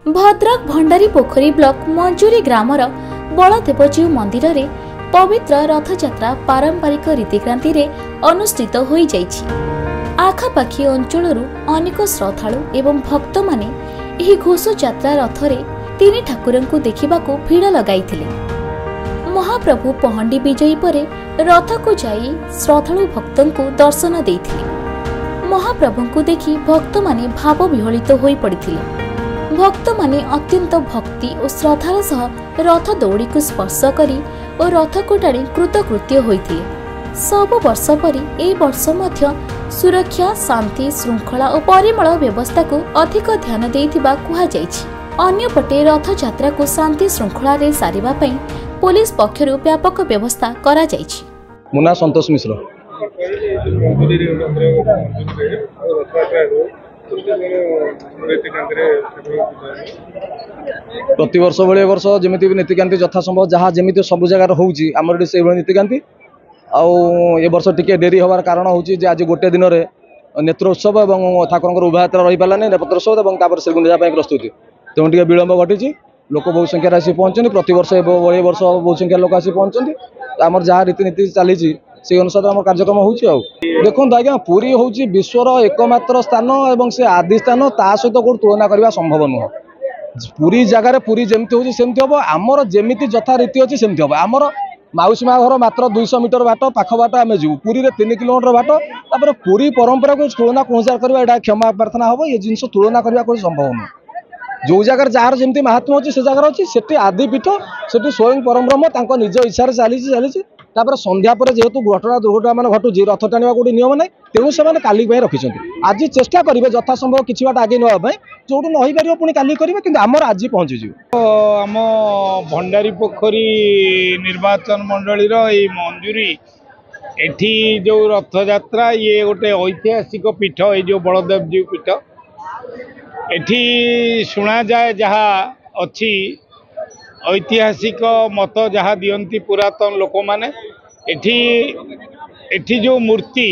भद्रक भंडारी पोखरी block मंजूरी grammar बलदेवजीउ मंदिर रे पवित्र रथयात्रा पारंपरिक रीतिक्रांति रे अनुष्ठित हो जाइछि। आखापाखी अंचलरू अनेक श्रद्धालु एवं भक्त माने एही घोषयात्रा रथ रे तीन ठाकुरंकु देखिबाकू भीड़ लगाइथिले। महाप्रभु पहंडी विजयी परे रथ को जाई श्रद्धालु भक्तंकु दर्शन देइथिले। महाप्रभुंकु देखि भक्त माने भाव विहलित होई पड़िथिले। भक्त माने अत्यंत भक्ति और श्रद्धार सह रथ दौड़ी को स्पर्श करी और रथ को टाणी कृतकृत्य होइथिले। सब वर्ष परि ए वर्ष मध्य सुरक्षा शांति श्रृंखला और परिमल व्यवस्था को अधिक ध्यान देइथिबा कुहा जाइछि। अन्यपटे रथ यात्रा को शांति श्रृंखला रे सारिबा पई पुलिस पक्षरु व्यापक व्यवस्था करा जाइछि। मुना संतोष मिश्र प्रति वर्ष भाई वर्ष जमी नीतिकांति यथासंभव जहाँ जमी सब जगार होमर से नीतिकांति ए वर्ष टी डेरी हबार कारण हूँ आज गोटे दिन में नेत्रोत्सव और ठाकुर उभायात्रा रही पारानी नेपथ्योत्सव और श्रीगुंडा प्रस्तुति तेणु टे विलम्ब घटी लोक बहुत संख्यार आसी पहुँचते प्रति वर्ष भाई वर्ष बहुत संख्यार लोक आसी पहुँचते आमर जहाँ रीतिनीति चली से अनुसार आम कार्यक्रम हो देखो आज्ञा पुरी हूँ विश्वर एकमात्र स्थान और से आदि स्थान ता सहित कौट तुलना करने संभव नुह। पुरी जगार पुरी जमती हूँ सेमती हम आमर जमी यथा रीति अच्छी सेमती हम आमर मौसी माँ घर मात्र 200 मीटर बाट पाख बाट आम जीव पुरी 3 किलोमीटर बाट तापर पुरी परंपरा को तुलना कौन करवा क्षमा प्रार्थना हम ये जिन तुलना करने को संभव नुह। जो जगार जार जमी महात्मा अच्छी से जगार अच्छी से आदिपीठ से स्वयं परब्रह्म निज इच्छा चली तापर संध्या पर जेहेतु घटना दुर्घटना मान घटुची रथ टाणा गोटे नियम ना तेणु से काली रखिंट आज चेष्टा करेंगे यथासंभव किसी बाट आगे नापी जो नई पार पुणी काली करेंगे कि आमर आज पहुँची आम भंडारी पोखरी निर्वाचन मंडली मंजूरी एठी जो रथ यात्रा ये गोटे ऐतिहासिक पीठ ये जो बलदेवजीउ पीठ एठी शुणा जाए जहाँ अच्छी ऐतिहासिक मत जहाँ दियंती पुरातन लोक माने एठी जो मूर्ति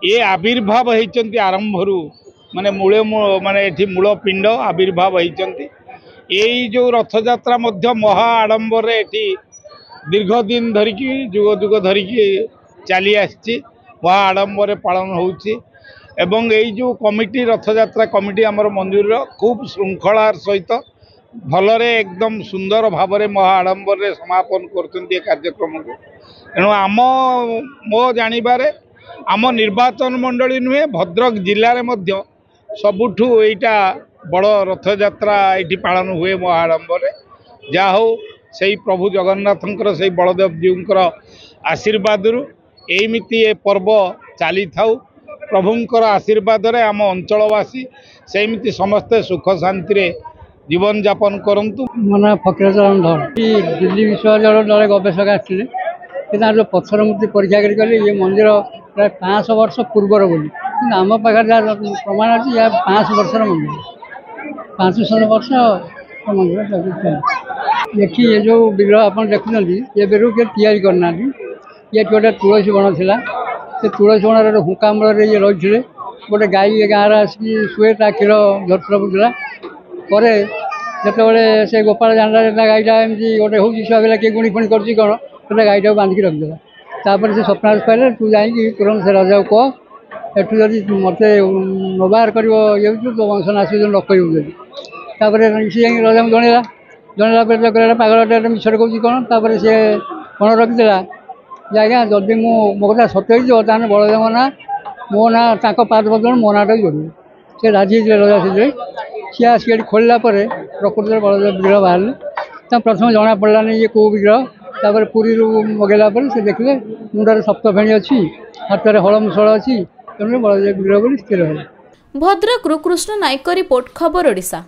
ये आविर्भाव होती आरंभ माने मूले माने एठी मूल पिंड आविर्भाव होती यही जो रथयात्रा मध्य महा आडंबर एठी दीर्घ दिन धरिकी जुग जुग धरिकी चली आसी महा आडंबर पालन होउछि एवं यही जो कमिटी रथयात्रा कमिटी आमर मंजूर खूब श्रृंखलार सहित भलरे एकदम सुंदर भावरे महा आडंबर समापन करते कार्यक्रम को तेणु आम मो जानिबारे आम निर्वाचन मंडली नुहे भद्रक जिले में सबुठू एटा बड़ रथयात्रा ये पालन हुए महा आडंबर जहा हो से प्रभु जगन्नाथंकर से बलदेवजीउंकर आशीर्वाद एमिति ए पर्व चली था प्रभुंकर आशीर्वाद रे आम अंचलवासी सेमिति समस्ते सुख शांति जीवन यापन करंतु। मो ना फकीरचरण धर दिल्ली विश्वविद्यालय गवेषक आसते जो पत्थर मूर्ति परीक्षा करें ये मंदिर प्राय 500 वर्ष पूर्वर बोली आम पाखे जहाँ प्रमाण अच्छी यह 500 वर्षर मंदिर 500 वर्ष मंदिर देखिए ये जो विग्रह आप देखुं ये बेरू के तैयारी करना ये गोटे तुलसी बण था से तुलसी बण हुक्का मूल ये रही गोटे गाई गाँव आसिक शुए क्षीर झरझर पड़ा पर जिते से गोपाल जानला गाईटा एमती गोटे हूँ छुआ पिला किए गुणी फुणी कर कौन गाईटा बांधिकी रखिदेला तापर से स्वप्न पाइले तू जाइए तुरंत से राजा कह एठू जदि मत नबार कर तो वंश नाश जो न कर सी जा राजा को जनला जनला पागल मिछर कौन कौन सी कौन रखीदेला जे आज्ञा जदि मो कथा सत्य होता बलदेव ना मो ना पाद बदल मो नाटा जोड़ से राजी राजा से सी आसिक खोलला प्रकृत में बलदेव विग्रह बाहर प्रथम जना पड़ानी ये कौ विग्रह पुरी मगेला से देखले मुंडे सप्तफेणी अच्छी हाथ में हलमुसल अच्छी तेणु बलदेव विग्रह स्थिर है। भद्रक कृष्ण नायक रिपोर्ट खबर ओडिशा।